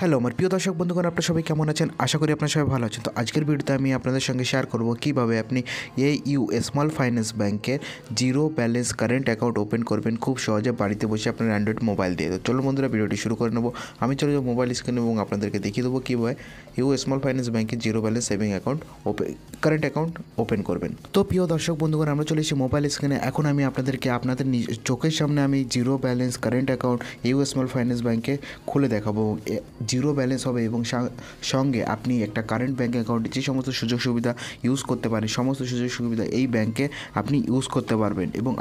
Hello আমার প্রিয় দর্শক বন্ধুগণ, আপনারা সবাই কেমন আছেন? আশা করি আপনারা সবাই ভালো আছেন। তো আজকের ভিডিওতে আমি আপনাদের সঙ্গে শেয়ার করব কীভাবে আপনি AU স্মল ফাইন্যান্স ব্যাংকের zero balance current account open করবেন খুব সহজে বাড়িতে বসে আপনার অ্যান্ড্রয়েড মোবাইল দিয়ে। তো চলো বন্ধুরা, ভিডিওটি শুরু করে নেব। আমি চলে যাবো মোবাইল স্ক্রিনে এবং আপনাদেরকে দেখিয়ে দেবো কীভাবে AU স্মল ফাইন্যান্স ব্যাংকের zero balance saving account current account open করবেন। তো প্রিয় দর্শক বন্ধুগণ, আমরা চলে এসেছি মোবাইল স্ক্রিনে। এখন আমি আপনাদেরকে আপনাদের চোখের সামনে আমি zero balance current account AU small finance ব্যাংকে খুলে দেখাবো। জিরো ব্যালেন্স হবে এবং সঙ্গে আপনি একটা কারেন্ট ব্যাঙ্ক অ্যাকাউন্টে যে সমস্ত সুযোগ সুবিধা ইউজ করতে পারেন, সমস্ত সুযোগ সুবিধা এই ব্যাংকে আপনি ইউজ করতে পারবেন। এবং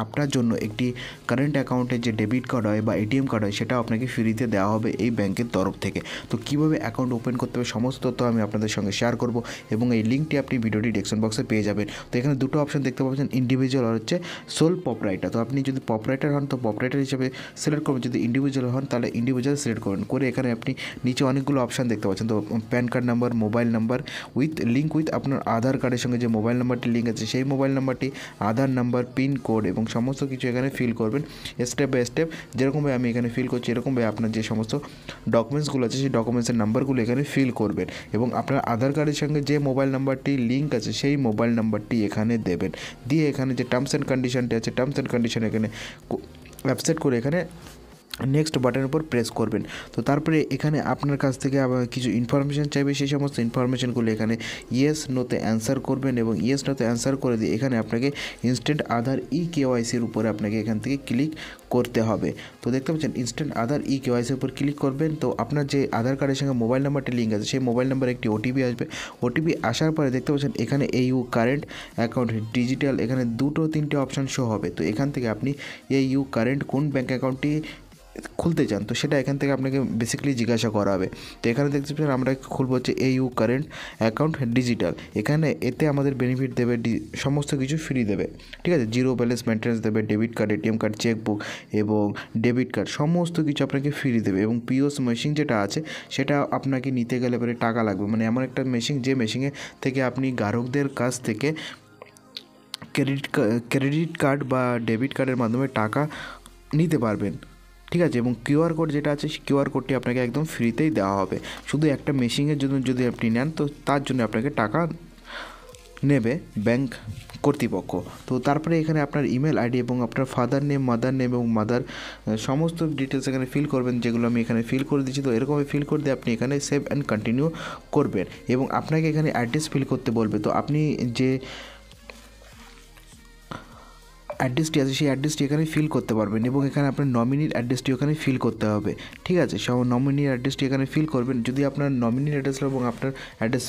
আপনার জন্য একটি কারেন্ট অ্যাকাউন্টে যে ডেবিট কার্ড হয় বা ATM কার্ড হয় সেটা আপনাকে ফ্রিতে দেওয়া হবে এই ব্যাংকের তরফ থেকে। তো কীভাবে অ্যাকাউন্ট ওপেন করতে হবে সমস্ত তথ্য আমি আপনাদের সঙ্গে শেয়ার করব এবং এই লিঙ্কটি আপনি ভিডিওটি ডেসক্রিপশন বক্সে পেয়ে যাবেন। তো এখানে দুটো অপশন দেখতে পাচ্ছেন, ইন্ডিভিজুয়াল আর হচ্ছে সোল প্রপারাইটার। তো আপনি যদি প্রপারাইটার হন তো প্রপারাইটার হিসেবে সিলেক্ট করবেন, যদি ইন্ডিভিজুয়াল হন তাহলে ইন্ডিভিজুয়াল সিলেক্ট করবেন। করে এখানে আপনি নিচে অনেকগুলো অপশান দেখতে পাচ্ছেন। তো pan card number, mobile number link with আপনার আধার কার্ডের সঙ্গে যে মোবাইল নাম্বারটি লিঙ্ক আছে সেই মোবাইল নাম্বারটি, আধার নাম্বার, পিন কোড এবং সমস্ত কিছু এখানে ফিল করবেন স্টেপ বাই স্টেপ। যেরকমভাবে আমি এখানে ফিল করছি এরকমভাবে আপনার যে সমস্ত ডকুমেন্টসগুলো আছে সেই ডকুমেন্টসের নাম্বারগুলো এখানে ফিল করবেন এবং আপনার আধার কার্ডের সঙ্গে যে মোবাইল নাম্বারটি লিঙ্ক আছে সেই মোবাইল নাম্বারটি এখানে দেবেন। দিয়ে এখানে যে টার্মস অ্যান্ড কন্ডিশনটি আছে টার্মস অ্যান্ড কন্ডিশন এখানে অ্যাকসেপ্ট করে এখানে নেক্সট বাটনের উপর প্রেস করবেন। তো তারপরে এখানে আপনার কাছ থেকে আবার কিছু ইনফরমেশান চাইবে, সেই সমস্ত ইনফরমেশানগুলো এখানে ইয়েস নোতে অ্যান্সার করবেন এবং ইয়েস নোতে অ্যান্সার করে দিয়ে এখানে আপনাকে ইনস্ট্যান্ট আধার KYCর উপরে আপনাকে এখান থেকে ক্লিক করতে হবে। তো দেখতে পাচ্ছেন ইনস্ট্যান্ট আধার KYCর উপর ক্লিক করবেন। তো আপনার যে আধার কার্ডের সঙ্গে মোবাইল নাম্বারটি লিঙ্ক আছে সেই মোবাইল নাম্বারে একটি OTP আসবে। OTP আসার পরে দেখতে পাচ্ছেন এখানে AU কারেন্ট অ্যাকাউন্ট ডিজিটাল এখানে দুটো তিনটে অপশান শো হবে। তো এখান থেকে আপনি AU কারেন্ট কোন ব্যাঙ্ক অ্যাকাউন্টটি খুলতে চান তো সেটা এখান থেকে আপনাকে বেসিক্যালি জিজ্ঞাসা করা হবে। তো এখানে দেখতে পাচ্ছেন আমরা খুলবো হচ্ছে AU কারেন্ট অ্যাকাউন্ট ডিজিটাল। এখানে এতে আমাদের বেনিফিট দেবে, সমস্ত কিছু ফ্রি দেবে, ঠিক আছে। জিরো ব্যালেন্স মেনটেন্স দেবে, debit card, ATM card, chequebook এবং ডেবিট কার্ড সমস্ত কিছু আপনাকে ফ্রি দেবে। এবং POS মেশিন যেটা আছে সেটা আপনাকে নিতে গেলে পরে টাকা লাগবে, মানে এমন একটা মেশিন যে মেশিনে থেকে আপনি গ্রাহকদের কাছ থেকে ক্রেডিট কার্ড বা ডেবিট কার্ডের মাধ্যমে টাকা নিতে পারবেন, ঠিক আছে। এবং QR কোড যেটা আছে সেই QR কোডটি আপনাকে একদম ফ্রিতেই দেওয়া হবে। শুধু একটা মেশিনের জন্য যদি আপনি নেন তো তার জন্য আপনাকে টাকা নেবে ব্যাংক কর্তৃপক্ষ। তো তারপরে এখানে আপনার ইমেল আইডি এবং আপনার ফাদার নেম, মাদার নেম এবং মাদার সমস্ত ডিটেলস এখানে ফিল করবেন, যেগুলো আমি এখানে ফিল করে দিচ্ছি। তো এরকমভাবে ফিল করে দিয়ে আপনি এখানে সেভ অ্যান্ড কন্টিনিউ করবেন এবং আপনাকে এখানে অ্যাড্রেস ফিল করতে বলবে। তো আপনি যে অ্যাড্রেসটি আছে সেই অ্যাড্রেসটি এখানে ফিল করতে পারবেন এবং এখানে আপনার নমিনির অ্যাড্রেসটি ওখানে ফিল করতে হবে, ঠিক আছে। সব নমিনির অ্যাড্রেসটি এখানে ফিল করবেন। যদি আপনার নমিনির অ্যাড্রেস এবং আপনার অ্যাড্রেস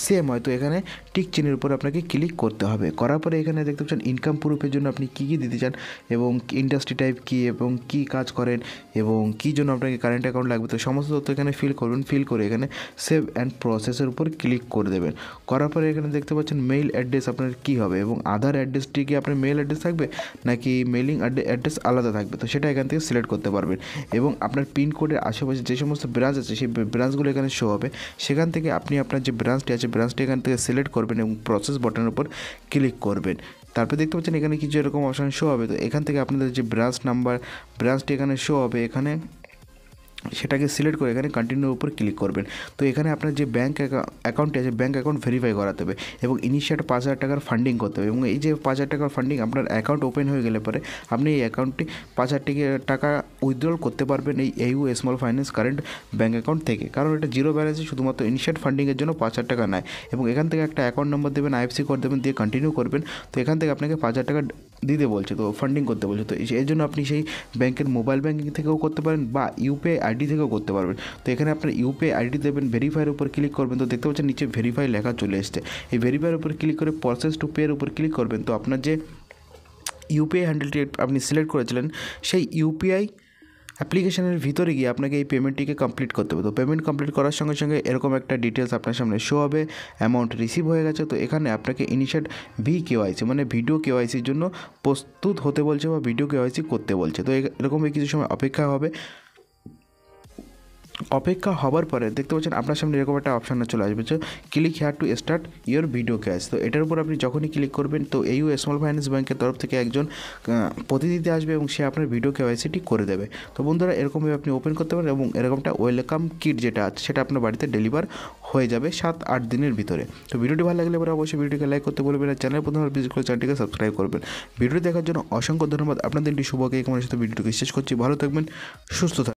সেম হয় তো এখানে টিক চিহ্নের উপর আপনাকে ক্লিক করতে হবে। করার পরে এখানে দেখতে পাচ্ছেন ইনকাম প্রুফের জন্য আপনি কী কী দিতে চান এবং ইন্ডাস্ট্রি টাইপ কী এবং কী কাজ করেন এবং কী জন্য আপনাকে কারেন্ট অ্যাকাউন্ট লাগবে, তো সমস্ত তথ্য এখানে ফিল করবেন। ফিল করে এখানে সেভ অ্যান্ড প্রসেসের উপর ক্লিক করে দেবেন। করার পরে এখানে দেখতে পাচ্ছেন মেইল অ্যাড্রেস আপনার কী হবে এবং আধার অ্যাড্রেসটি কি আপনার মেইল অ্যাড্রেস থাকবে নাকি মেলিং অ্যাড্রেস আলাদা থাকবে, তো সেটা এখান থেকে সিলেক্ট করতে পারবেন। এবং আপনার পিনকোডের আশেপাশে যে সমস্ত ব্রাঞ্চ আছে সেই ব্রাঞ্চগুলো এখানে শো হবে। সেখান থেকে আপনি আপনার যে ব্রাঞ্চটি আছে ব্রাঞ্চটি এখান থেকে সিলেক্ট করবেন এবং প্রসেস বাটনের উপর ক্লিক করবেন। তারপর দেখতে পাচ্ছেন এখানে কিছু এরকম অপশান শো হবে। তো এখান থেকে আপনাদের যে ব্রাঞ্চটি এখানে শো হবে এখানে সেটাকে সিলেক্ট করে এখানে কন্টিনিউর উপর ক্লিক করবেন। তো এখানে আপনার যে ব্যাঙ্ক অ্যাকাউন্টটি আছে ব্যাঙ্ক অ্যাকাউন্ট ভেরিফাই করাতে হবে এবং ইনিশিয়েট 5,000 টাকার ফান্ডিং করতে হবে। এবং এই যে 5,000 টাকার ফান্ডিং আপনার অ্যাকাউন্ট ওপেন হয়ে গেলে পরে আপনি এই অ্যাকাউন্টটি 5,000 টাকা উইথড্রল করতে পারবেন এই AU small finance current bank account থেকে, কারণ এটা জিরো ব্যালেন্সে শুধুমাত্র ইনিশিয়েট ফান্ডিংয়ের জন্য 5,000 টাকা নেয়। এবং এখান থেকে একটা অ্যাকাউন্ট নম্বর দেবেন, IFSC কোড দেবেন, দিয়ে কন্টিনিউ করবেন। তো এখান থেকে আপনাকে 5,000 টাকা দিতে বলছে, তো ফান্ডিং করতে বলছে। তো এর জন্য আপনি সেই ব্যাংকের মোবাইল ব্যাঙ্কিং থেকেও করতে পারেন বা UPI ID থেকেও করতে পারবেন। তো এখানে আপনার UPI ID দেবেন, ভেরিফাইয়ের উপর ক্লিক করবেন। তো দেখতে পাচ্ছেন নিচে ভেরিফাই লেখা চলে এসছে। এই ভেরিফাইয়ের উপর ক্লিক করে প্রসেস টু পে এর উপর ক্লিক করবেন। তো আপনার যে UPI হ্যান্ডেলটি আপনি সিলেক্ট করেছিলেন সেই UPI অ্যাপ্লিকেশনের ভিতরে গিয়ে আপনাকে এই পেমেন্টটিকে কমপ্লিট করতে হবে। তো পেমেন্ট কমপ্লিট করার সঙ্গে সঙ্গে এরকম একটা ডিটেলস আপনার সামনে শো হবে, অ্যামাউন্ট রিসিভ হয়ে গেছে। তো এখানে আপনাকে ইনিশিয়েট VKYC মানে ভিডিও KYCর জন্য প্রস্তুত হতে বলছে বা ভিডিও KYC করতে বলছে। তো এরকমই কিছু সময় অপেক্ষা হবে। অপেক্ষা হবার পরে দেখতে পাচ্ছেন আপনার সামনে এরকম একটা অপশান চলে আসবে যে click here to start your video cash. তো এটার উপর আপনি যখনই ক্লিক করবেন তো এইউ স্মল ফাইন্যান্স ব্যাংকের তরফ থেকে একজন প্রতিনিধি আসবে এবং সে আপনার ভিডিও কেওয়াইসিটি করে দেবে। তো বন্ধুরা এরকমভাবে আপনি ওপেন করতে পারেন এবং এরকমটা ওয়েলকাম কিট যেটা আছে সেটা আপনার বাড়িতে ডেলিভার হয়ে যাবে 7-8 দিনের ভিতরে। তো ভিডিওটি ভালো লাগলে এবার অবশ্যই ভিডিওটিকে লাইক করতে বলবেন আর চ্যানেল প্রথমবার ভিজিট করে চ্যানেলটিকে সাবস্ক্রাইব করবেন। ভিডিওটি দেখার জন্য অসংখ্য ধন্যবাদ। আপনাদের দিনটি শুভ কামনার সাথে ভিডিওটিকে শেষ করছি। ভালো থাকবেন, সুস্থ থাকবেন।